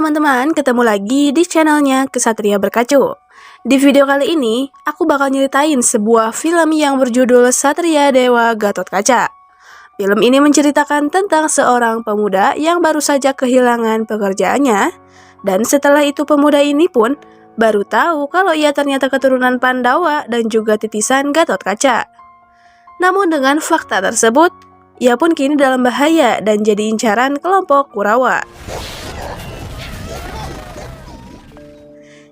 teman-teman, ketemu lagi di channelnya Kesatria Berkacu. Di video kali ini, aku bakal nyeritain sebuah film yang berjudul Satria Dewa Gatot Kaca. Film ini menceritakan tentang seorang pemuda yang baru saja kehilangan pekerjaannya, dan setelah itu pemuda ini pun baru tahu kalau ia ternyata keturunan Pandawa dan juga titisan Gatot Kaca. Namun dengan fakta tersebut, ia pun kini dalam bahaya dan jadi incaran kelompok Kurawa.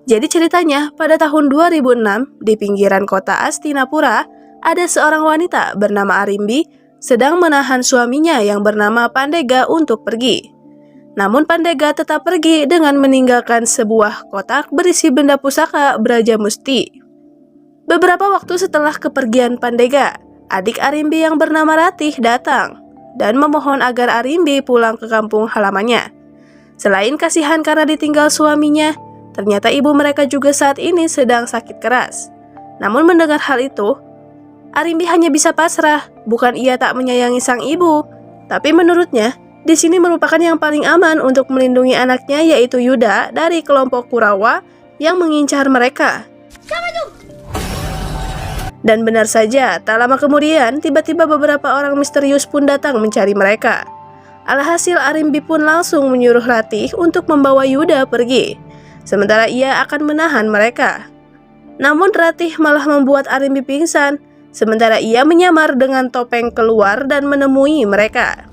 Jadi ceritanya, pada tahun 2006, di pinggiran kota Astinapura, ada seorang wanita bernama Arimbi sedang menahan suaminya yang bernama Pandega untuk pergi. Namun Pandega tetap pergi dengan meninggalkan sebuah kotak berisi benda pusaka Brajamusti. Beberapa waktu setelah kepergian Pandega, adik Arimbi yang bernama Ratih datang dan memohon agar Arimbi pulang ke kampung halamannya. Selain kasihan karena ditinggal suaminya, ternyata ibu mereka juga saat ini sedang sakit keras. Namun mendengar hal itu, Arimbi hanya bisa pasrah. Bukan ia tak menyayangi sang ibu, tapi menurutnya di sini merupakan yang paling aman untuk melindungi anaknya, yaitu Yuda dari kelompok Kurawa yang mengincar mereka. Dan benar saja, tak lama kemudian tiba-tiba beberapa orang misterius pun datang mencari mereka. Alhasil Arimbi pun langsung menyuruh Ratih untuk membawa Yuda pergi, sementara ia akan menahan mereka. Namun Ratih malah membuat Arimbi pingsan, sementara ia menyamar dengan topeng keluar dan menemui mereka.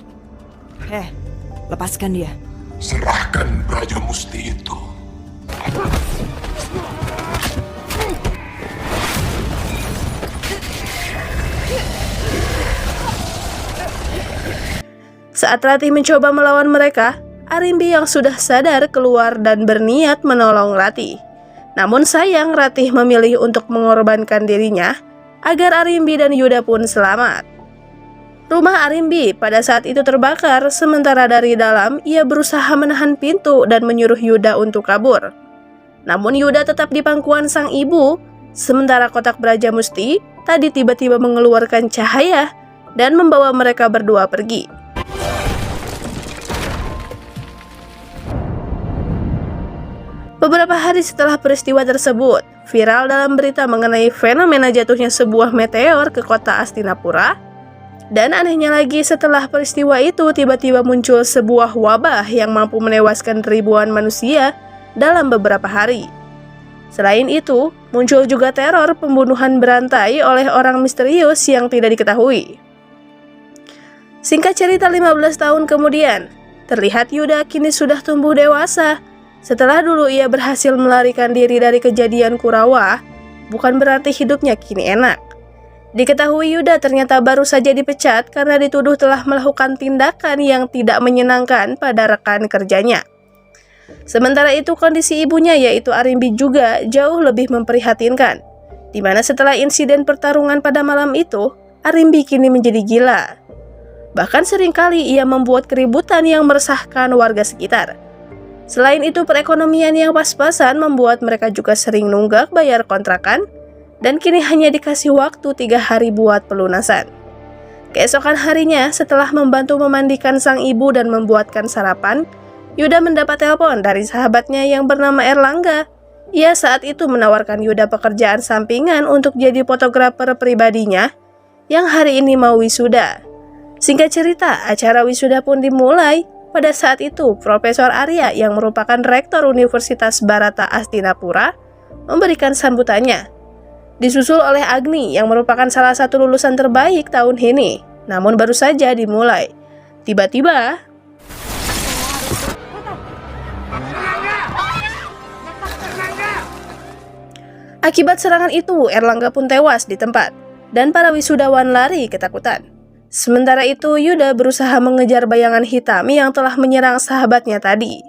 Lepaskan dia. Serahkan Brajamusti itu. Saat Ratih mencoba melawan mereka, Arimbi yang sudah sadar keluar dan berniat menolong Ratih. Namun sayang Ratih memilih untuk mengorbankan dirinya agar Arimbi dan Yuda pun selamat. Rumah Arimbi pada saat itu terbakar, sementara dari dalam ia berusaha menahan pintu dan menyuruh Yuda untuk kabur. Namun Yuda tetap di pangkuan sang ibu, sementara kotak Brajamusti tadi tiba-tiba mengeluarkan cahaya dan membawa mereka berdua pergi. Beberapa hari setelah peristiwa tersebut, viral dalam berita mengenai fenomena jatuhnya sebuah meteor ke kota Astinapura. Dan anehnya lagi, setelah peristiwa itu tiba-tiba muncul sebuah wabah yang mampu menewaskan ribuan manusia dalam beberapa hari. Selain itu, muncul juga teror pembunuhan berantai oleh orang misterius yang tidak diketahui. Singkat cerita, 15 tahun kemudian, terlihat Yuda kini sudah tumbuh dewasa. Setelah dulu ia berhasil melarikan diri dari kejadian Kurawa, bukan berarti hidupnya kini enak. Diketahui Yuda ternyata baru saja dipecat karena dituduh telah melakukan tindakan yang tidak menyenangkan pada rekan kerjanya. Sementara itu kondisi ibunya yaitu Arimbi juga jauh lebih memprihatinkan, di mana setelah insiden pertarungan pada malam itu, Arimbi kini menjadi gila. Bahkan seringkali ia membuat keributan yang meresahkan warga sekitar. Selain itu, perekonomian yang pas-pasan membuat mereka juga sering nunggak bayar kontrakan, dan kini hanya dikasih waktu 3 hari buat pelunasan. Keesokan harinya, setelah membantu memandikan sang ibu dan membuatkan sarapan, Yuda mendapat telepon dari sahabatnya yang bernama Erlangga. Ia saat itu menawarkan Yuda pekerjaan sampingan untuk jadi fotografer pribadinya yang hari ini mau wisuda. Singkat cerita, acara wisuda pun dimulai. Pada saat itu, Profesor Arya yang merupakan Rektor Universitas Bharata Astinapura memberikan sambutannya, disusul oleh Agni yang merupakan salah satu lulusan terbaik tahun ini. Namun baru saja dimulai, tiba-tiba akibat serangan itu, Erlangga pun tewas di tempat dan para wisudawan lari ketakutan. Sementara itu, Yuda berusaha mengejar bayangan hitam yang telah menyerang sahabatnya tadi.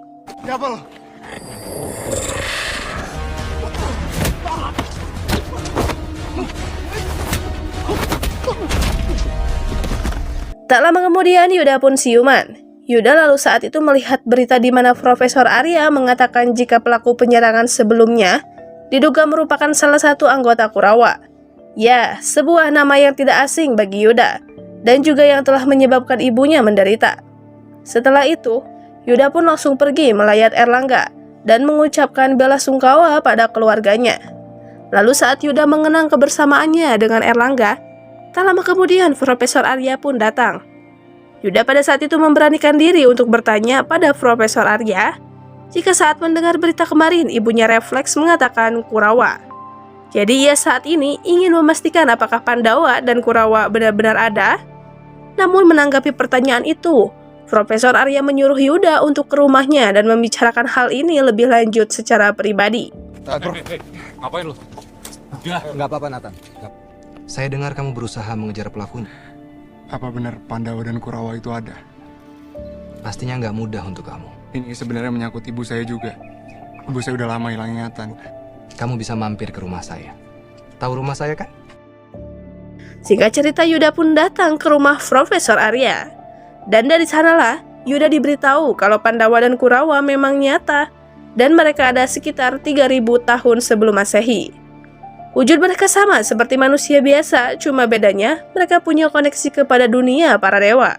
Tak lama kemudian, Yuda pun siuman. Yuda lalu saat itu melihat berita di mana Profesor Arya mengatakan jika pelaku penyerangan sebelumnya diduga merupakan salah satu anggota Kurawa. Ya, sebuah nama yang tidak asing bagi Yuda, dan juga yang telah menyebabkan ibunya menderita. Setelah itu, Yuda pun langsung pergi melayat Erlangga dan mengucapkan bela sungkawa pada keluarganya. Lalu saat Yuda mengenang kebersamaannya dengan Erlangga, tak lama kemudian Profesor Arya pun datang. Yuda pada saat itu memberanikan diri untuk bertanya pada Profesor Arya jika saat mendengar berita kemarin ibunya refleks mengatakan Kurawa. Jadi ia saat ini ingin memastikan apakah Pandawa dan Kurawa benar-benar ada. Namun menanggapi pertanyaan itu, Profesor Arya menyuruh Yuda untuk ke rumahnya dan membicarakan hal ini lebih lanjut secara pribadi. Ngapain lu? Nggak apa-apa, Nathan. Saya dengar kamu berusaha mengejar pelakunya. Apa benar Pandawa dan Kurawa itu ada? Pastinya nggak mudah untuk kamu. Ini sebenarnya menyangkut ibu saya juga. Ibu saya udah lama hilang ingatan. Kamu bisa mampir ke rumah saya. Tahu rumah saya kan? Singkat cerita, Yuda pun datang ke rumah Profesor Arya. Dan dari sanalah Yuda diberitahu kalau Pandawa dan Kurawa memang nyata dan mereka ada sekitar 3000 tahun sebelum Masehi. Wujud mereka sama seperti manusia biasa, cuma bedanya mereka punya koneksi kepada dunia para dewa.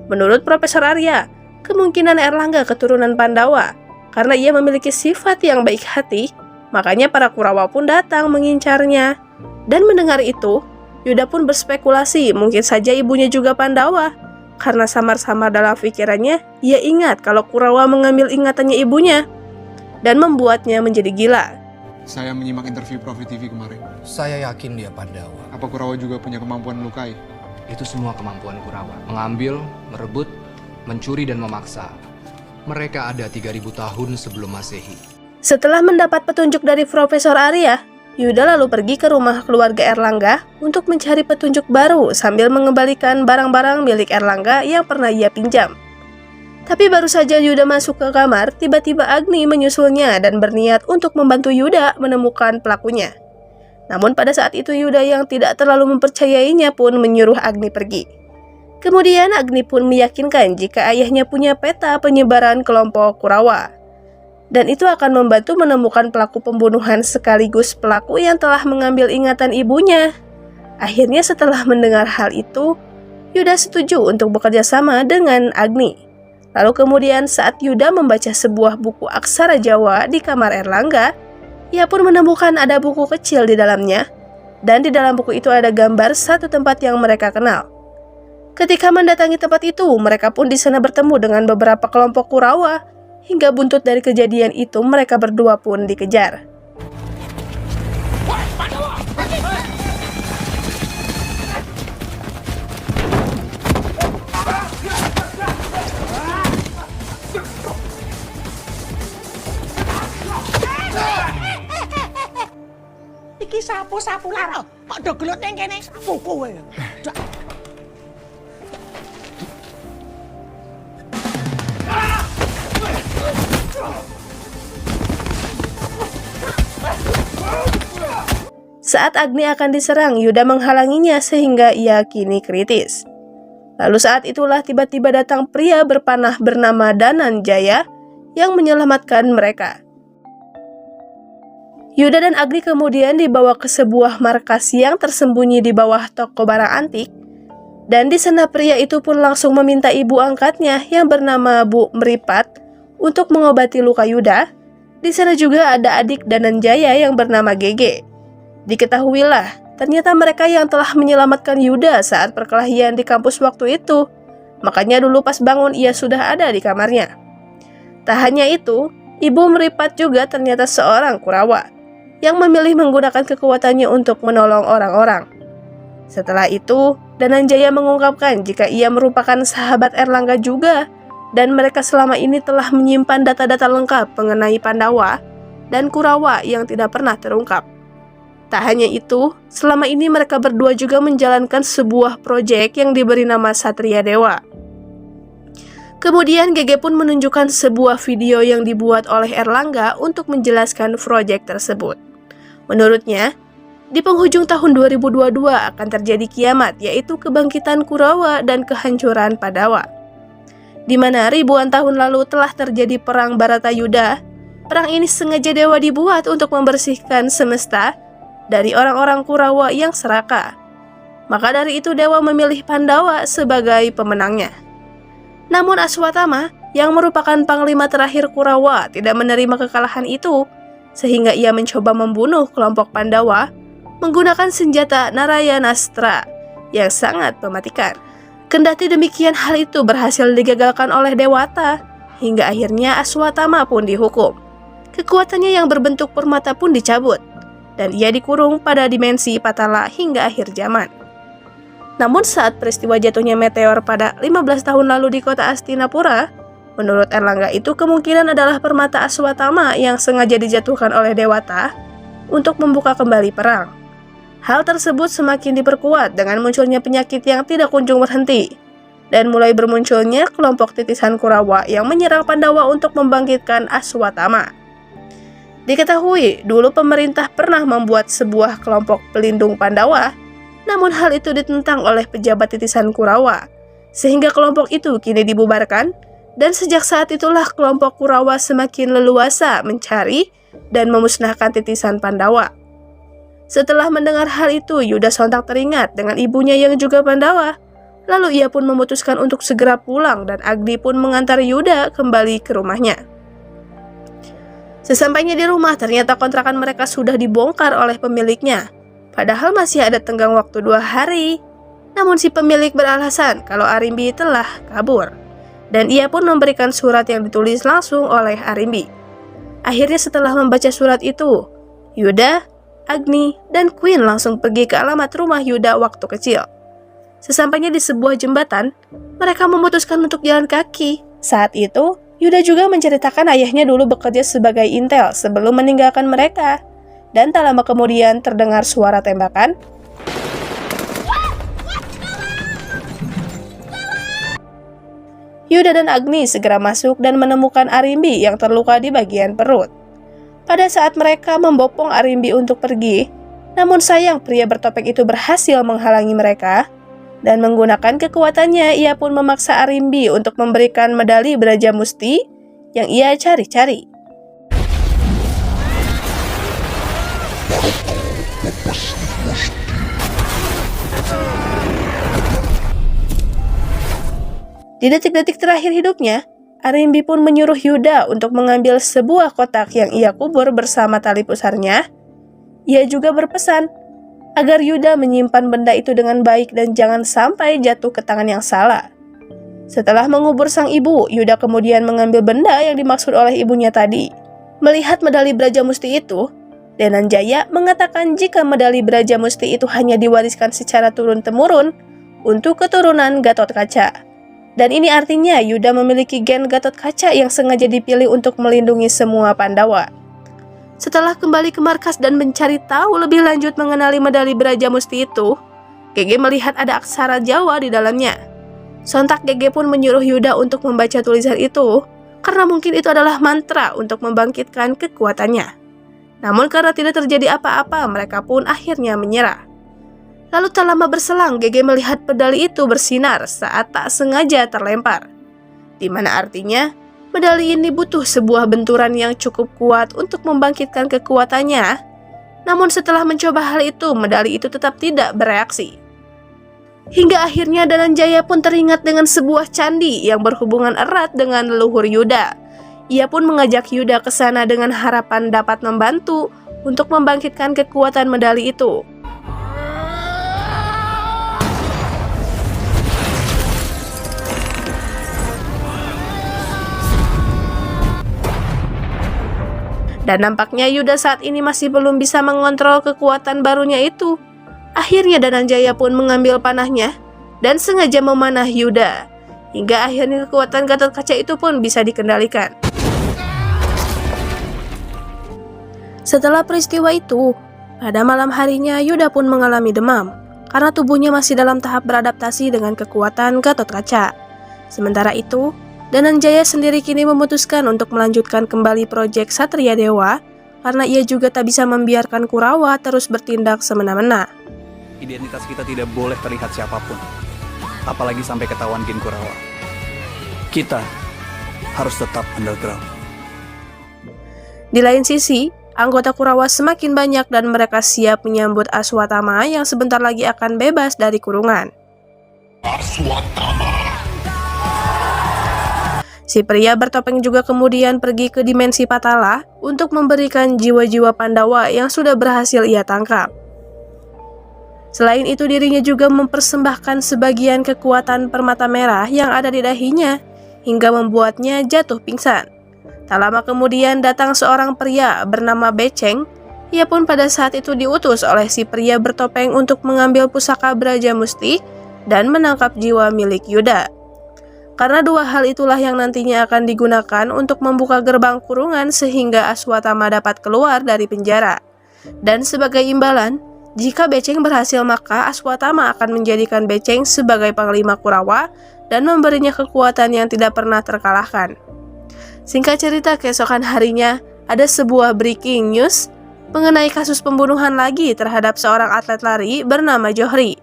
Menurut Profesor Arya, kemungkinan Erlangga keturunan Pandawa karena ia memiliki sifat yang baik hati, makanya para Kurawa pun datang mengincarnya. Dan mendengar itu, Yuda pun berspekulasi mungkin saja ibunya juga Pandawa. Karena samar-samar dalam pikirannya, ia ingat kalau Kurawa mengambil ingatannya ibunya dan membuatnya menjadi gila. Saya menyimak interview Prof TV kemarin. Saya yakin dia Pandawa. Apa Kurawa juga punya kemampuan melukai? Itu semua kemampuan Kurawa. Mengambil, merebut, mencuri, dan memaksa. Mereka ada 3000 tahun sebelum Masehi. Setelah mendapat petunjuk dari Profesor Arya, Yuda lalu pergi ke rumah keluarga Erlangga untuk mencari petunjuk baru sambil mengembalikan barang-barang milik Erlangga yang pernah ia pinjam. Tapi baru saja Yuda masuk ke kamar, tiba-tiba Agni menyusulnya dan berniat untuk membantu Yuda menemukan pelakunya. Namun pada saat itu Yuda yang tidak terlalu mempercayainya pun menyuruh Agni pergi. Kemudian Agni pun meyakinkan jika ayahnya punya peta penyebaran kelompok Kurawa. Dan itu akan membantu menemukan pelaku pembunuhan sekaligus pelaku yang telah mengambil ingatan ibunya. Akhirnya setelah mendengar hal itu, Yuda setuju untuk bekerja sama dengan Agni. Lalu kemudian saat Yuda membaca sebuah buku aksara Jawa di kamar Erlangga, ia pun menemukan ada buku kecil di dalamnya. Dan di dalam buku itu ada gambar satu tempat yang mereka kenal. Ketika mendatangi tempat itu, mereka pun di sana bertemu dengan beberapa kelompok Kurawa. Hingga buntut dari kejadian itu, mereka berdua pun dikejar. Iki sapu-sapu lara, kok do gelut ning kene sapu kowe. Saat Agni akan diserang, Yuda menghalanginya sehingga ia kini kritis. Lalu saat itulah tiba-tiba datang pria berpanah bernama Dananjaya yang menyelamatkan mereka. Yuda dan Agni kemudian dibawa ke sebuah markas yang tersembunyi di bawah toko barang antik. Dan di sana pria itu pun langsung meminta ibu angkatnya yang bernama Bu Meripat untuk mengobati luka Yuda. Di sana juga ada adik Dananjaya yang bernama Gege. Diketahuilah, ternyata mereka yang telah menyelamatkan Yuda saat perkelahian di kampus waktu itu. Makanya dulu pas bangun ia sudah ada di kamarnya. Tak hanya itu, Ibu Meripat juga ternyata seorang Kurawa yang memilih menggunakan kekuatannya untuk menolong orang-orang. Setelah itu, Dananjaya mengungkapkan jika ia merupakan sahabat Erlangga juga dan mereka selama ini telah menyimpan data-data lengkap mengenai Pandawa dan Kurawa yang tidak pernah terungkap. Tak hanya itu, selama ini mereka berdua juga menjalankan sebuah proyek yang diberi nama Satria Dewa. Kemudian Gege pun menunjukkan sebuah video yang dibuat oleh Erlangga untuk menjelaskan proyek tersebut. Menurutnya, di penghujung tahun 2022 akan terjadi kiamat, yaitu kebangkitan Kurawa dan kehancuran Pandawa. Di mana ribuan tahun lalu telah terjadi perang Baratayuda. Perang ini sengaja dewa dibuat untuk membersihkan semesta dari orang-orang Kurawa yang serakah. Maka dari itu dewa memilih Pandawa sebagai pemenangnya. Namun Aswatama yang merupakan panglima terakhir Kurawa, tidak menerima kekalahan itu, sehingga ia mencoba membunuh kelompok Pandawa menggunakan senjata Narayanastra yang sangat mematikan. Kendati demikian, hal itu berhasil digagalkan oleh Dewata, hingga akhirnya Aswatama pun dihukum. Kekuatannya yang berbentuk permata pun dicabut, dan ia dikurung pada dimensi Patala hingga akhir zaman. Namun saat peristiwa jatuhnya meteor pada 15 tahun lalu di kota Astinapura, menurut Erlangga itu kemungkinan adalah permata Aswatama yang sengaja dijatuhkan oleh Dewata untuk membuka kembali perang. Hal tersebut semakin diperkuat dengan munculnya penyakit yang tidak kunjung berhenti, dan mulai bermunculnya kelompok titisan Kurawa yang menyerang Pandawa untuk membangkitkan Aswatama. Diketahui, dulu pemerintah pernah membuat sebuah kelompok pelindung Pandawa, namun hal itu ditentang oleh pejabat titisan Kurawa, sehingga kelompok itu kini dibubarkan, dan sejak saat itulah kelompok Kurawa semakin leluasa mencari dan memusnahkan titisan Pandawa. Setelah mendengar hal itu, Yuda sontak teringat dengan ibunya yang juga Pandawa. Lalu ia pun memutuskan untuk segera pulang dan Agni pun mengantar Yuda kembali ke rumahnya. Sesampainya di rumah, ternyata kontrakan mereka sudah dibongkar oleh pemiliknya. Padahal masih ada tenggang waktu 2 hari. Namun si pemilik beralasan kalau Arimbi telah kabur. Dan ia pun memberikan surat yang ditulis langsung oleh Arimbi. Akhirnya setelah membaca surat itu, Yuda, Agni, dan Queen langsung pergi ke alamat rumah Yuda waktu kecil. Sesampainya di sebuah jembatan, mereka memutuskan untuk jalan kaki. Saat itu, Yuda juga menceritakan ayahnya dulu bekerja sebagai intel sebelum meninggalkan mereka. Dan tak lama kemudian terdengar suara tembakan. Yuda dan Agni segera masuk dan menemukan Arimbi yang terluka di bagian perut. Pada saat mereka membopong Arimbi untuk pergi, namun sayang pria bertopeng itu berhasil menghalangi mereka, dan menggunakan kekuatannya ia pun memaksa Arimbi untuk memberikan medali Brajamusti yang ia cari-cari. Di detik-detik terakhir hidupnya, Arimbi pun menyuruh Yuda untuk mengambil sebuah kotak yang ia kubur bersama tali pusarnya. Ia juga berpesan agar Yuda menyimpan benda itu dengan baik dan jangan sampai jatuh ke tangan yang salah. Setelah mengubur sang ibu, Yuda kemudian mengambil benda yang dimaksud oleh ibunya tadi. Melihat medali Brajamusti itu, Dananjaya mengatakan jika medali Brajamusti itu hanya diwariskan secara turun-temurun untuk keturunan Gatotkaca. Dan ini artinya Yuda memiliki gen Gatotkaca yang sengaja dipilih untuk melindungi semua Pandawa. Setelah kembali ke markas dan mencari tahu lebih lanjut mengenali medali Brajamusti itu, GG melihat ada aksara Jawa di dalamnya. Sontak GG pun menyuruh Yuda untuk membaca tulisan itu, karena mungkin itu adalah mantra untuk membangkitkan kekuatannya. Namun karena tidak terjadi apa-apa, mereka pun akhirnya menyerah. Lalu tak lama berselang, GG melihat medali itu bersinar saat tak sengaja terlempar. Di mana artinya, medali ini butuh sebuah benturan yang cukup kuat untuk membangkitkan kekuatannya. Namun setelah mencoba hal itu, medali itu tetap tidak bereaksi. Hingga akhirnya Dananjaya pun teringat dengan sebuah candi yang berhubungan erat dengan leluhur Yuda. Ia pun mengajak Yuda ke sana dengan harapan dapat membantu untuk membangkitkan kekuatan medali itu. Dan nampaknya Yuda saat ini masih belum bisa mengontrol kekuatan barunya itu. Akhirnya Dananjaya pun mengambil panahnya dan sengaja memanah Yuda. Hingga akhirnya kekuatan Gatotkaca itu pun bisa dikendalikan. Setelah peristiwa itu, pada malam harinya Yuda pun mengalami demam karena tubuhnya masih dalam tahap beradaptasi dengan kekuatan Gatotkaca. Sementara itu, Dananjaya sendiri kini memutuskan untuk melanjutkan kembali proyek Satria Dewa karena ia juga tak bisa membiarkan Kurawa terus bertindak semena-mena. Identitas kita tidak boleh terlihat siapapun, apalagi sampai ketahuan geng Kurawa. Kita harus tetap underground. Di lain sisi, anggota Kurawa semakin banyak dan mereka siap menyambut Aswatama yang sebentar lagi akan bebas dari kurungan. Aswatama. Si pria bertopeng juga kemudian pergi ke dimensi Patala untuk memberikan jiwa-jiwa Pandawa yang sudah berhasil ia tangkap. Selain itu, dirinya juga mempersembahkan sebagian kekuatan permata merah yang ada di dahinya hingga membuatnya jatuh pingsan. Tak lama kemudian datang seorang pria bernama Beceng. Ia pun pada saat itu diutus oleh si pria bertopeng untuk mengambil pusaka Brajamusti dan menangkap jiwa milik Yuda. Karena dua hal itulah yang nantinya akan digunakan untuk membuka gerbang kurungan sehingga Aswatama dapat keluar dari penjara. Dan sebagai imbalan, jika Beceng berhasil maka Aswatama akan menjadikan Beceng sebagai Panglima Kurawa dan memberinya kekuatan yang tidak pernah terkalahkan. Singkat cerita, keesokan harinya ada sebuah breaking news mengenai kasus pembunuhan lagi terhadap seorang atlet lari bernama Johri.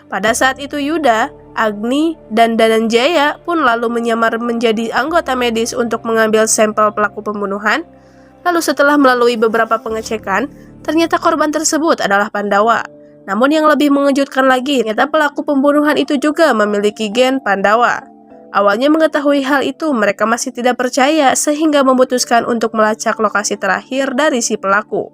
Pada saat itu Yuda, Agni, dan Dananjaya pun lalu menyamar menjadi anggota medis untuk mengambil sampel pelaku pembunuhan. Lalu setelah melalui beberapa pengecekan, ternyata korban tersebut adalah Pandawa. Namun yang lebih mengejutkan lagi, ternyata pelaku pembunuhan itu juga memiliki gen Pandawa. Awalnya mengetahui hal itu, mereka masih tidak percaya sehingga memutuskan untuk melacak lokasi terakhir dari si pelaku.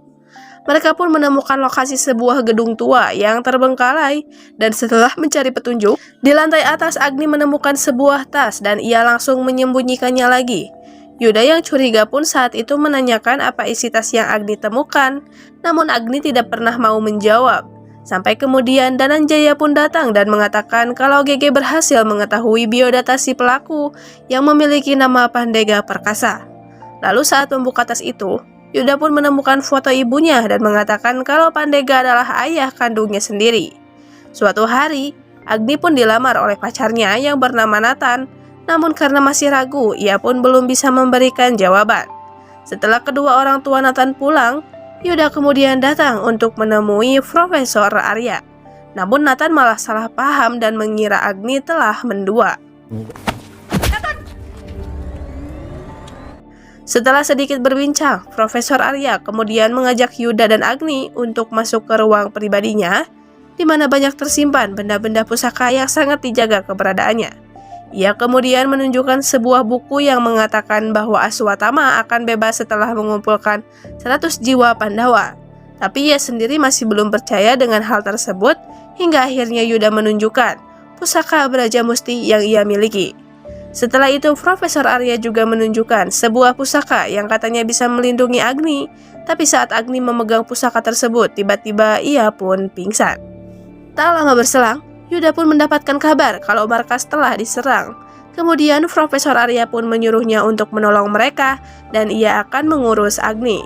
Mereka pun menemukan lokasi sebuah gedung tua yang terbengkalai, dan setelah mencari petunjuk, di lantai atas Agni menemukan sebuah tas dan ia langsung menyembunyikannya lagi. Yuda yang curiga pun saat itu menanyakan apa isi tas yang Agni temukan, namun Agni tidak pernah mau menjawab. Sampai kemudian Dananjaya pun datang dan mengatakan kalau GG berhasil mengetahui biodata si pelaku yang memiliki nama Pandega Perkasa. Lalu saat membuka tas itu, Yuda pun menemukan foto ibunya dan mengatakan kalau Pandega adalah ayah kandungnya sendiri. Suatu hari, Agni pun dilamar oleh pacarnya yang bernama Nathan, namun karena masih ragu, ia pun belum bisa memberikan jawaban. Setelah kedua orang tua Nathan pulang, Yuda kemudian datang untuk menemui Profesor Arya. Namun Nathan malah salah paham dan mengira Agni telah mendua. Setelah sedikit berbincang, Profesor Arya kemudian mengajak Yuda dan Agni untuk masuk ke ruang pribadinya, di mana banyak tersimpan benda-benda pusaka yang sangat dijaga keberadaannya. Ia kemudian menunjukkan sebuah buku yang mengatakan bahwa Aswatama akan bebas setelah mengumpulkan 100 jiwa Pandawa. Tapi ia sendiri masih belum percaya dengan hal tersebut, hingga akhirnya Yuda menunjukkan pusaka Brajamusti yang ia miliki. Setelah itu, Profesor Arya juga menunjukkan sebuah pusaka yang katanya bisa melindungi Agni, tapi saat Agni memegang pusaka tersebut, tiba-tiba ia pun pingsan. Tak lama berselang, Yuda pun mendapatkan kabar kalau markas telah diserang. Kemudian Profesor Arya pun menyuruhnya untuk menolong mereka dan ia akan mengurus Agni.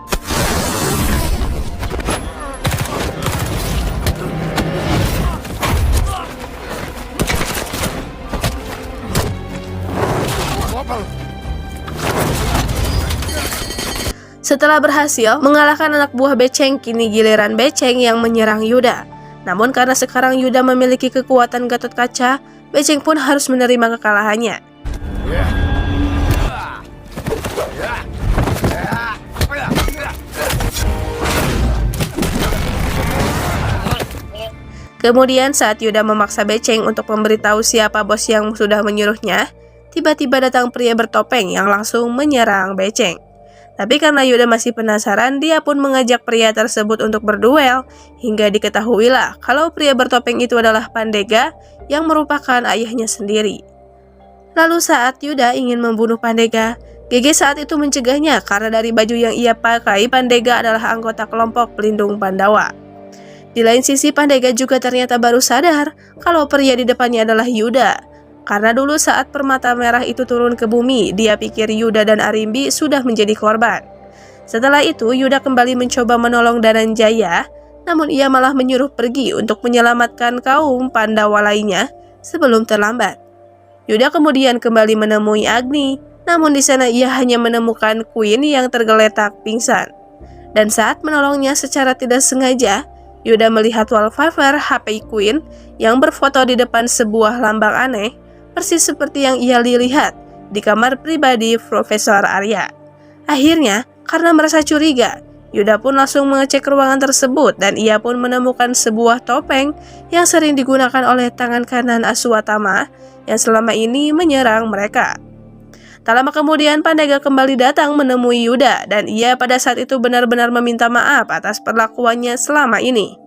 Setelah berhasil mengalahkan anak buah Beceng, kini giliran Beceng yang menyerang Yuda. Namun karena sekarang Yuda memiliki kekuatan Gatot Kaca, Beceng pun harus menerima kekalahannya. Kemudian saat Yuda memaksa Beceng untuk memberitahu siapa bos yang sudah menyuruhnya, tiba-tiba datang pria bertopeng yang langsung menyerang Beceng. Tapi karena Yuda masih penasaran, dia pun mengajak pria tersebut untuk berduel, hingga diketahuilah kalau pria bertopeng itu adalah Pandega yang merupakan ayahnya sendiri. Lalu saat Yuda ingin membunuh Pandega, GG saat itu mencegahnya karena dari baju yang ia pakai, Pandega adalah anggota kelompok pelindung Pandawa. Di lain sisi, Pandega juga ternyata baru sadar kalau pria di depannya adalah Yuda. Karena dulu saat permata merah itu turun ke bumi, dia pikir Yuda dan Arimbi sudah menjadi korban. Setelah itu, Yuda kembali mencoba menolong Dananjaya, namun ia malah menyuruh pergi untuk menyelamatkan kaum Pandawa lainnya sebelum terlambat. Yuda kemudian kembali menemui Agni, namun di sana ia hanya menemukan Queen yang tergeletak pingsan. Dan saat menolongnya secara tidak sengaja, Yuda melihat wallpaper HP Queen yang berfoto di depan sebuah lambang aneh, persis seperti yang ia lihat di kamar pribadi Profesor Arya. Akhirnya, karena merasa curiga, Yuda pun langsung mengecek ruangan tersebut dan ia pun menemukan sebuah topeng yang sering digunakan oleh tangan kanan Aswatama yang selama ini menyerang mereka. Tak lama kemudian Pandega kembali datang menemui Yuda dan ia pada saat itu benar-benar meminta maaf atas perlakuannya selama ini.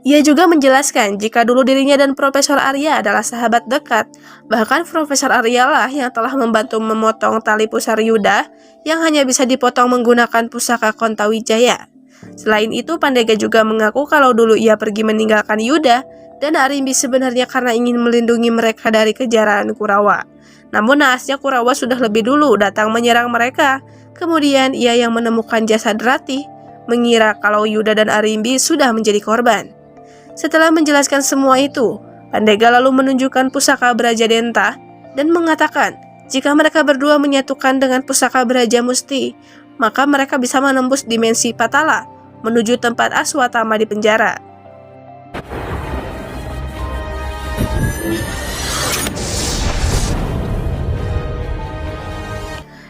Ia juga menjelaskan jika dulu dirinya dan Profesor Arya adalah sahabat dekat, bahkan Profesor Arya lah yang telah membantu memotong tali pusar Yuda yang hanya bisa dipotong menggunakan pusaka Kontawijaya. Selain itu, Pandega juga mengaku kalau dulu ia pergi meninggalkan Yuda dan Arimbi sebenarnya karena ingin melindungi mereka dari kejaran Kurawa. Namun naasnya Kurawa sudah lebih dulu datang menyerang mereka. Kemudian ia yang menemukan jasad Ratih, mengira kalau Yuda dan Arimbi sudah menjadi korban. Setelah menjelaskan semua itu, Pandega lalu menunjukkan pusaka Braja Denta dan mengatakan jika mereka berdua menyatukan dengan pusaka Braja Musti, maka mereka bisa menembus dimensi Patala menuju tempat Aswatama di penjara.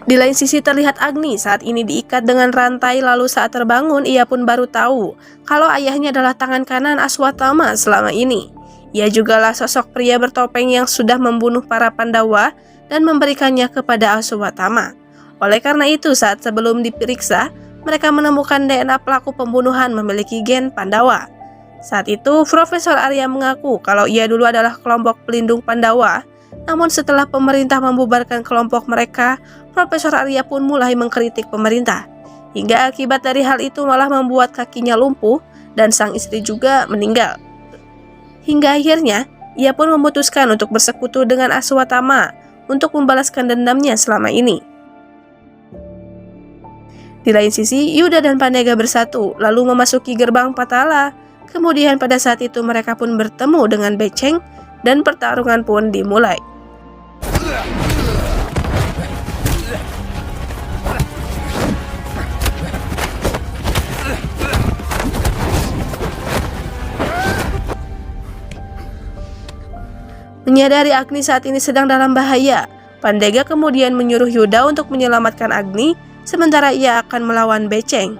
Di lain sisi terlihat Agni saat ini diikat dengan rantai, lalu saat terbangun ia pun baru tahu kalau ayahnya adalah tangan kanan Aswatama selama ini. Ia jugalah sosok pria bertopeng yang sudah membunuh para Pandawa dan memberikannya kepada Aswatama. Oleh karena itu saat sebelum diperiksa, mereka menemukan DNA pelaku pembunuhan memiliki gen Pandawa. Saat itu Profesor Arya mengaku kalau ia dulu adalah kelompok pelindung Pandawa. Namun setelah pemerintah membubarkan kelompok mereka, Profesor Arya pun mulai mengkritik pemerintah. Hingga akibat dari hal itu malah membuat kakinya lumpuh dan sang istri juga meninggal. Hingga akhirnya, ia pun memutuskan untuk bersekutu dengan Aswatama untuk membalaskan dendamnya selama ini. Di lain sisi, Yuda dan Pandega bersatu lalu memasuki gerbang Patala. Kemudian pada saat itu mereka pun bertemu dengan Beceng dan pertarungan pun dimulai. Menyadari Agni saat ini sedang dalam bahaya, Pandega kemudian menyuruh Yuda untuk menyelamatkan Agni, sementara ia akan melawan Beceng.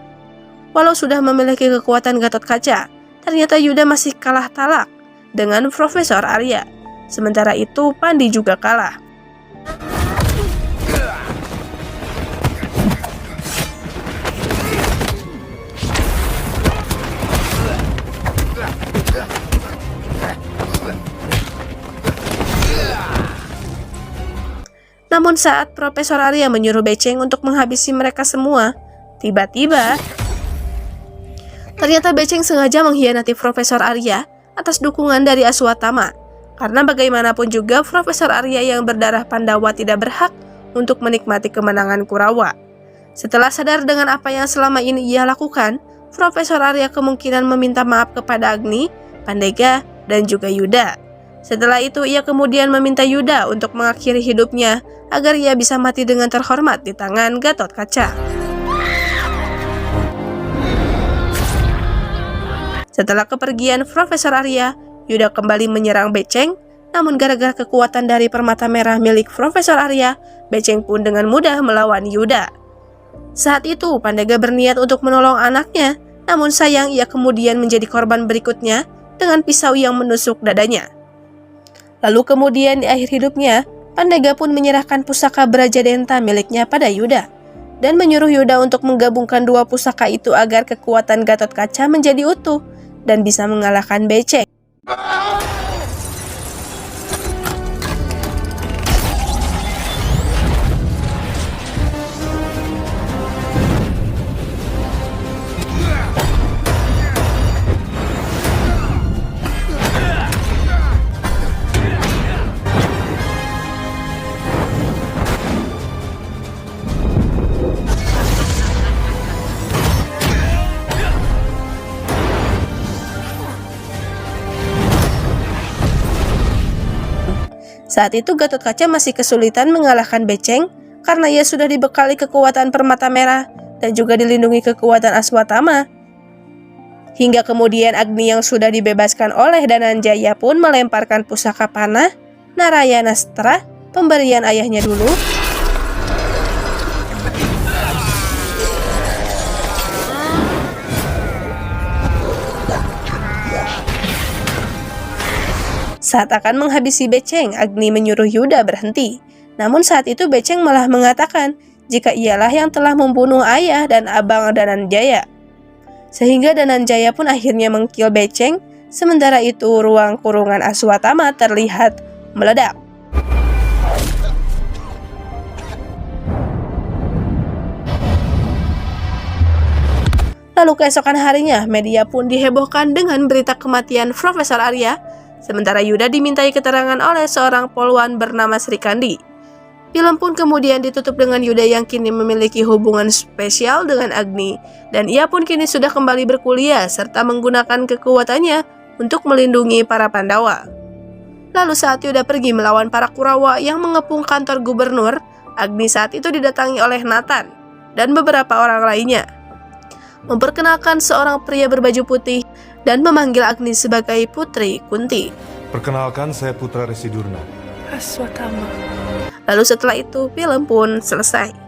Walau sudah memiliki kekuatan Gatotkaca, ternyata Yuda masih kalah talak dengan Profesor Arya. Sementara itu, Pandi juga kalah. Namun saat Profesor Arya menyuruh Beceng untuk menghabisi mereka semua, tiba-tiba ternyata Beceng sengaja mengkhianati Profesor Arya atas dukungan dari Aswatama. Karena bagaimanapun juga Profesor Arya yang berdarah Pandawa tidak berhak untuk menikmati kemenangan Kurawa. Setelah sadar dengan apa yang selama ini ia lakukan, Profesor Arya kemungkinan meminta maaf kepada Agni, Pandega, dan juga Yuda. Setelah itu ia kemudian meminta Yuda untuk mengakhiri hidupnya agar ia bisa mati dengan terhormat di tangan Gatotkaca. Setelah kepergian Profesor Arya, Yuda kembali menyerang Beceng, namun gara-gara kekuatan dari permata merah milik Profesor Arya, Beceng pun dengan mudah melawan Yuda. Saat itu Pandega berniat untuk menolong anaknya, namun sayang ia kemudian menjadi korban berikutnya dengan pisau yang menusuk dadanya. Lalu kemudian di akhir hidupnya, Pandega pun menyerahkan pusaka Braja Denta miliknya pada Yuda dan menyuruh Yuda untuk menggabungkan dua pusaka itu agar kekuatan Gatotkaca menjadi utuh dan bisa mengalahkan Beceng. Saat itu Gatotkaca masih kesulitan mengalahkan Beceng karena ia sudah dibekali kekuatan permata merah dan juga dilindungi kekuatan Aswatama. Hingga kemudian Agni yang sudah dibebaskan oleh Dananjaya pun melemparkan pusaka panah Narayanastra, pemberian ayahnya dulu. Saat akan menghabisi Beceng, Agni menyuruh Yuda berhenti Namun saat itu Beceng malah mengatakan jika ialah yang telah membunuh ayah dan abang Dananjaya. Sehingga Dananjaya pun akhirnya mengkill Beceng, sementara itu ruang kurungan Aswatama terlihat meledak. Lalu keesokan harinya, media pun dihebohkan dengan berita kematian Profesor Arya, sementara Yuda dimintai keterangan oleh seorang polwan bernama Sri Kandi. Film pun kemudian ditutup dengan Yuda yang kini memiliki hubungan spesial dengan Agni, dan ia pun kini sudah kembali berkuliah serta menggunakan kekuatannya untuk melindungi para Pandawa. Lalu saat Yuda pergi melawan para Kurawa yang mengepung kantor gubernur, Agni saat itu didatangi oleh Nathan dan beberapa orang lainnya, memperkenalkan seorang pria berbaju putih dan memanggil Agni sebagai Putri Kunti. Perkenalkan, saya Putra Resi Durna. Aswatama. Lalu setelah itu film pun selesai.